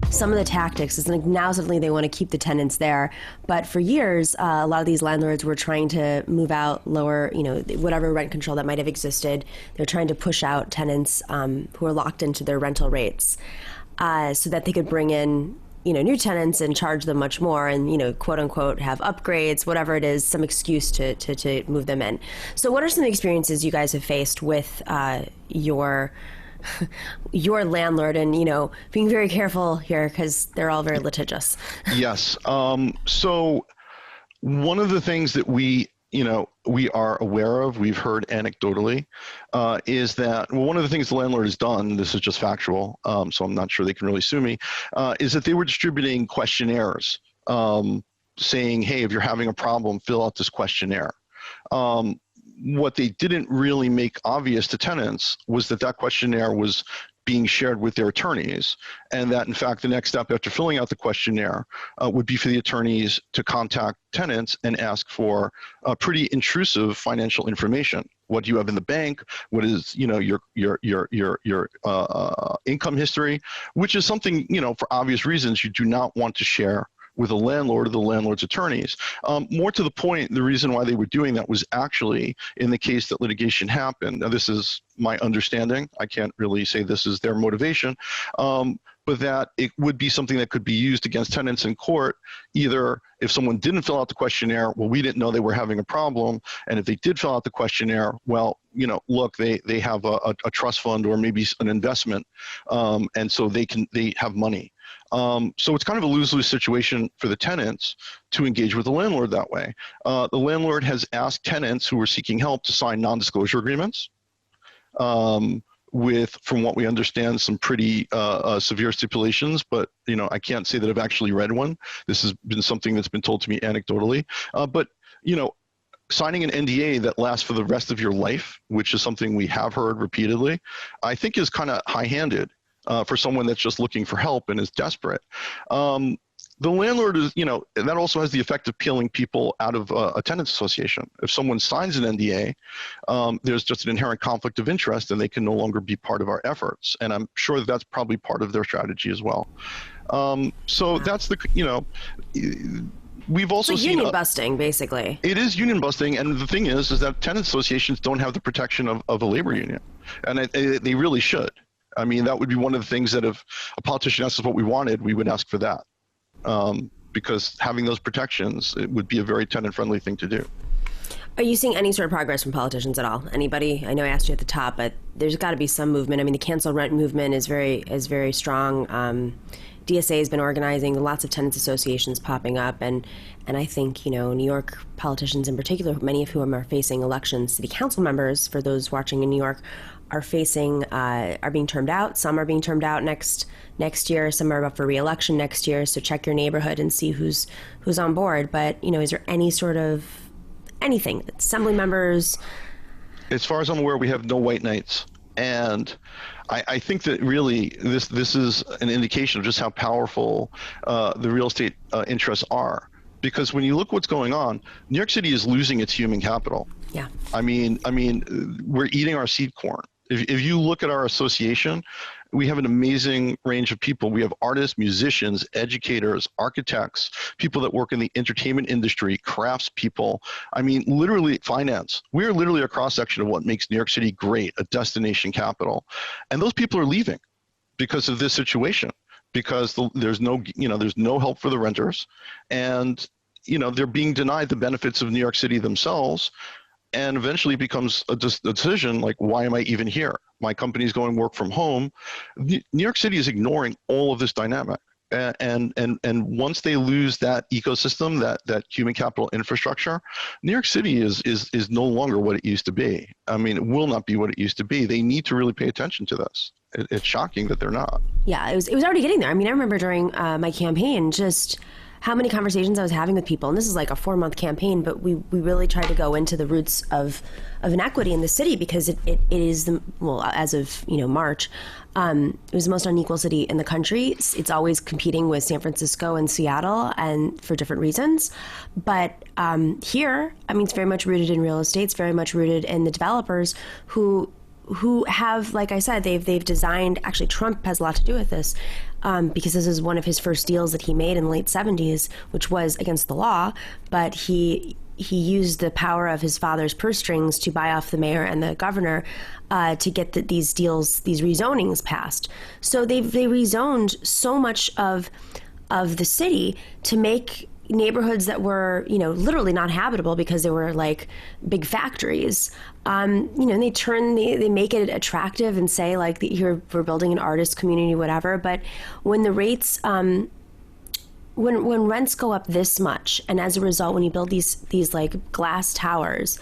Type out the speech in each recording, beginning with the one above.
some of the tactics is like now suddenly they want to keep the tenants there. But for years, a lot of these landlords were trying to move out, lower, whatever rent control that might have existed. They're trying to push out tenants who are locked into their rental rates so that they could bring in new tenants and charge them much more and, quote unquote, have upgrades, whatever it is, some excuse to move them in. So what are some experiences you guys have faced with your landlord and, being very careful here because they're all very litigious? Yes. So one of the things that we are aware of, we've heard anecdotally, is that, well, one of the things the landlord has done, this is just factual, so I'm not sure they can really sue me, is that they were distributing questionnaires saying, hey, if you're having a problem, fill out this questionnaire. What they didn't really make obvious to tenants was that questionnaire was being shared with their attorneys, and that in fact the next step after filling out the questionnaire would be for the attorneys to contact tenants and ask for pretty intrusive financial information. What do you have in the bank? What is your income history? Which is something for obvious reasons you do not want to share with a landlord or the landlord's attorneys. More to the point, the reason why they were doing that was actually in the case that litigation happened. Now, this is my understanding. I can't really say this is their motivation, but that it would be something that could be used against tenants in court, either if someone didn't fill out the questionnaire, well, we didn't know they were having a problem, and if they did fill out the questionnaire, well, look, they have a trust fund or maybe an investment, and so they have money. So it's kind of a lose-lose situation for the tenants to engage with the landlord that way. The landlord has asked tenants who are seeking help to sign non-disclosure agreements with, from what we understand, some pretty severe stipulations, but I can't say that I've actually read one. This has been something that's been told to me anecdotally. But signing an NDA that lasts for the rest of your life, which is something we have heard repeatedly, I think is kind of high-handed. For someone that's just looking for help and is desperate. The landlord is, that also has the effect of peeling people out of a tenants association. If someone signs an NDA, there's just an inherent conflict of interest and they can no longer be part of our efforts. And I'm sure that's probably part of their strategy as well. So that's we've also seen union busting, basically. It is union busting, and the thing is that tenant associations don't have the protection of a labor union, and they really should. I mean, that would be one of the things that if a politician asked us what we wanted, we would ask for that. Because having those protections, it would be a very tenant-friendly thing to do. Are you seeing any sort of progress from politicians at all? Anybody? I know I asked you at the top, but there's got to be some movement. I mean, the cancel rent movement is very strong. DSA has been organizing lots of tenants associations popping up, and I think New York politicians in particular, many of whom are facing elections, city council members, for those watching in New York, are being termed out. Some are being termed out next year. Some are up for re-election next year. So check your neighborhood and see who's on board. But is there any sort of anything? Assembly members? As far as I'm aware, we have no white knights, and I think that really this is an indication of just how powerful the real estate interests are. Because when you look what's going on, New York City is losing its human capital. Yeah. I mean, we're eating our seed corn. If you look at our association, we have an amazing range of people. We have artists, musicians, educators, architects, people that work in the entertainment industry, craftspeople. I mean, literally finance. We are literally a cross-section of what makes New York City great, a destination capital. And those people are leaving because of this situation, because there's no help for the renters, and they're being denied the benefits of New York City themselves. And eventually it becomes a decision like, why am I even here? My company's going work from home. New York City is ignoring all of this dynamic. And once they lose that ecosystem, that human capital infrastructure, New York City is no longer what it used to be. I mean, it will not be what it used to be. They need to really pay attention to this. It's shocking that they're not. Yeah, it was already getting there. I mean, I remember during my campaign, just how many conversations I was having with people, and this is like a 4-month campaign, but we really tried to go into the roots of inequity in the city, because it is as of March, it was the most unequal city in the country. It's always competing with San Francisco and Seattle, and for different reasons. But here, I mean, it's very much rooted in real estate. It's very much rooted in the developers who who have, like I said, they've designed. Actually, Trump has a lot to do with this, because this is one of his first deals that he made in the late 70s, which was against the law, but he used the power of his father's purse strings to buy off the mayor and the governor to get these deals, these rezonings passed. So they rezoned so much of the city to make neighborhoods that were, literally not habitable because they were like big factories. And they make it attractive and say like we're building an artist community, whatever. But when the rates, when rents go up this much, and as a result, when you build these like glass towers,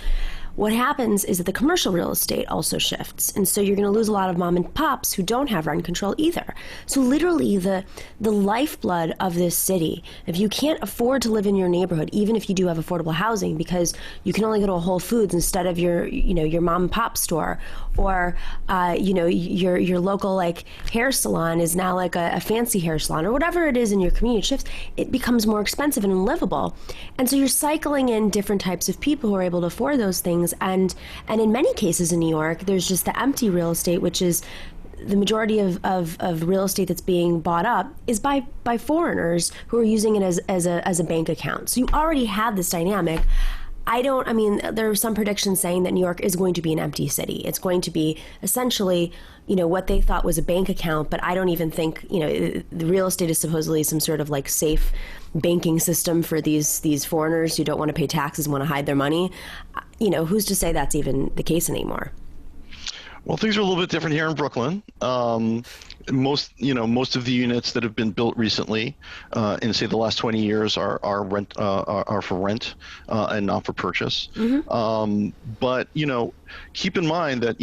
what happens is that the commercial real estate also shifts. And so you're going to lose a lot of mom and pops who don't have rent control either. So literally the lifeblood of this city, if you can't afford to live in your neighborhood, even if you do have affordable housing, because you can only go to a Whole Foods instead of your mom and pop store, or, your local like hair salon is now like a fancy hair salon, or whatever it is in your community shifts, it becomes more expensive and unlivable. And so you're cycling in different types of people who are able to afford those things. And in many cases in New York, there's just the empty real estate, which is the majority of real estate that's being bought up is by foreigners who are using it as a bank account. So you already have this dynamic. There are some predictions saying that New York is going to be an empty city. It's going to be essentially, what they thought was a bank account, but I don't even think, the real estate is supposedly some sort of like safe banking system for these foreigners who don't want to pay taxes and want to hide their money. Who's to say that's even the case anymore? Well, things are a little bit different here in Brooklyn. Most of the units that have been built recently, in say the last 20 years, are for rent and not for purchase. Mm-hmm. But keep in mind that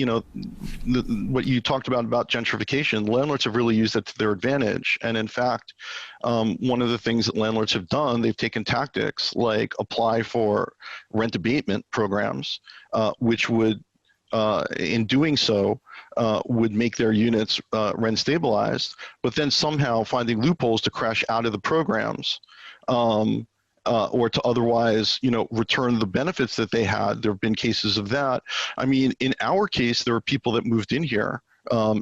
what you talked about gentrification, landlords have really used that to their advantage. And in fact, one of the things that landlords have done, they've taken tactics like apply for rent abatement programs, which would, in doing so, would make their units rent stabilized, but then somehow finding loopholes to crash out of the programs, or to otherwise, return the benefits that they had. There have been cases of that. I mean, in our case, there were people that moved in here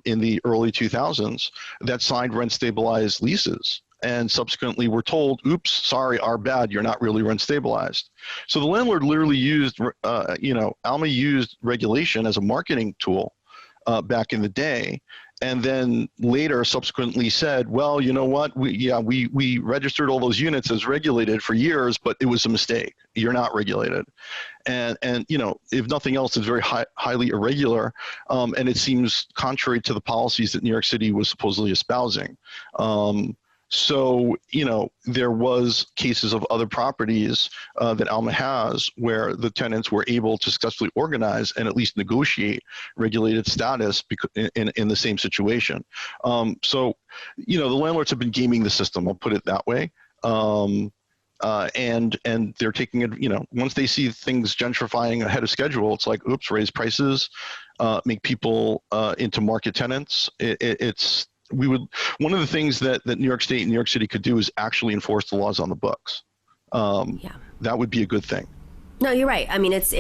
in the early 2000s that signed rent stabilized leases, and subsequently were told, oops, sorry, our bad, you're not really rent stabilized. So the landlord literally used, Alma used regulation as a marketing tool back in the day, and then later subsequently said, well, you know what, we registered all those units as regulated for years, but it was a mistake. You're not regulated. And if nothing else, it's very highly irregular, and it seems contrary to the policies that New York City was supposedly espousing. So, there was cases of other properties that Alma has where the tenants were able to successfully organize and at least negotiate regulated status in the same situation. So, the landlords have been gaming the system, I'll put it that way. And they're taking it, once they see things gentrifying ahead of schedule, it's like, oops, raise prices, make people into market tenants. One of the things that New York State and New York City could do is actually enforce the laws on the books. That would be a good thing. No, you're right. I mean, it's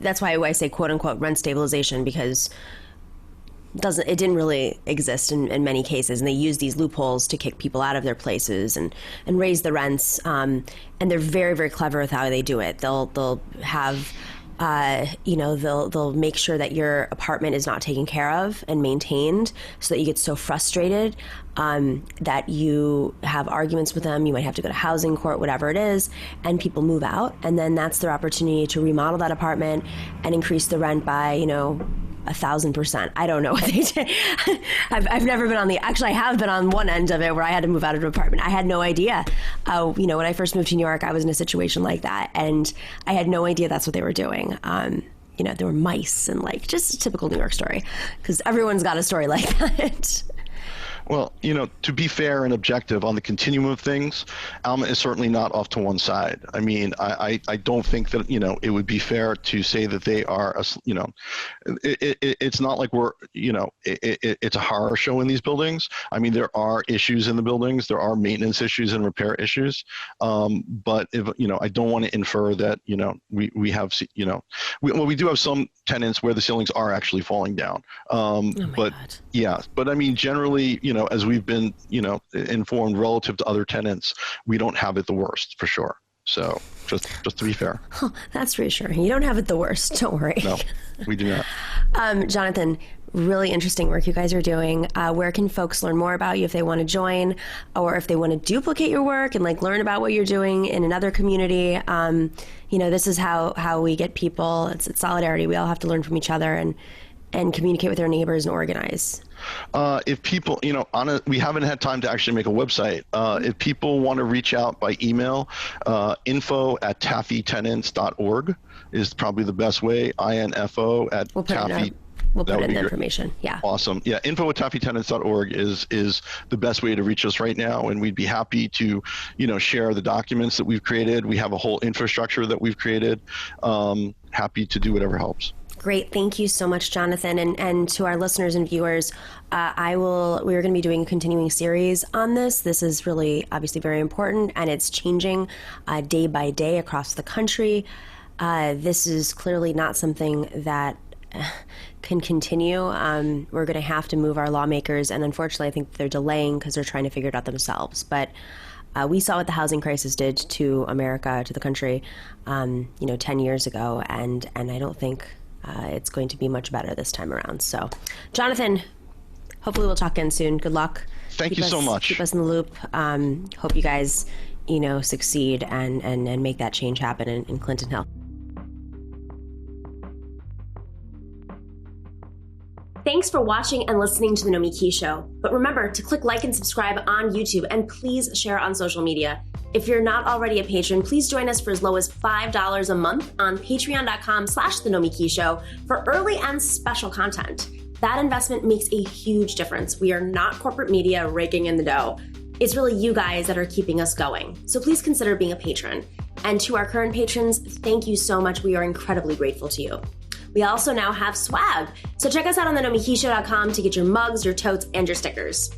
that's why I say quote unquote rent stabilization, because it didn't really exist in many cases, and they use these loopholes to kick people out of their places and raise the rents. And they're very, very clever with how they do it. They'll have they'll make sure that your apartment is not taken care of and maintained, so that you get so frustrated that you have arguments with them. You might have to go to housing court, whatever it is, and people move out. And then that's their opportunity to remodel that apartment and increase the rent by, 1,000%. I don't know what they did. I've never been I have been on one end of it where I had to move out of an apartment. I had no idea. When I first moved to New York, I was in a situation like that, and I had no idea that's what they were doing. There were mice and just a typical New York story, because everyone's got a story like that. Well, to be fair and objective on the continuum of things, Alma is certainly not off to one side. I mean, I don't think that, it would be fair to say that they are, it's not like we're, it's a horror show in these buildings. I mean, there are issues in the buildings. There are maintenance issues and repair issues. But if, I don't want to infer that, we have, we do have some tenants where the ceilings are actually falling down. But God. yeah, but I mean, generally, as we've been, informed relative to other tenants, we don't have it the worst for sure. So just to be fair. Oh, that's reassuring. You don't have it the worst. Don't worry. No, we do not. Jonathan, really interesting work you guys are doing. Where can folks learn more about you if they want to join, or if they want to duplicate your work and learn about what you're doing in another community? This is how we get people. It's solidarity. We all have to learn from each other and communicate with our neighbors and organize. If people, we haven't had time to actually make a website. If people want to reach out by email, info@taaffeetenants.org is probably the best way. INFO at Taaffee. We'll put in the information. Yeah. Awesome. Yeah. info@taaffeetenants.org is the best way to reach us right now. And we'd be happy to, share the documents that we've created. We have a whole infrastructure that we've created. Happy to do whatever helps. Great. Thank you so much, Jonathan. And to our listeners and viewers, we're going to be doing a continuing series on this. This is really obviously very important, and it's changing day by day across the country. This is clearly not something that can continue. We're going to have to move our lawmakers, and unfortunately, I think they're delaying because they're trying to figure it out themselves. But we saw what the housing crisis did to America, to the country, 10 years ago, and I don't think it's going to be much better this time around. So, Jonathan, hopefully we'll talk again soon. Good luck. Thank you so much. Keep us in the loop. Hope you guys, succeed and make that change happen in Clinton Hill. Thanks for watching and listening to the Nomiki Show. But remember to click like and subscribe on YouTube, and please share on social media. If you're not already a patron, please join us for as low as $5 a month on patreon.com/The Nomiki Show for early and special content. That investment makes a huge difference. We are not corporate media raking in the dough. It's really you guys that are keeping us going. So please consider being a patron. And to our current patrons, thank you so much. We are incredibly grateful to you. We also now have swag. So check us out on thenomikishow.com to get your mugs, your totes, and your stickers.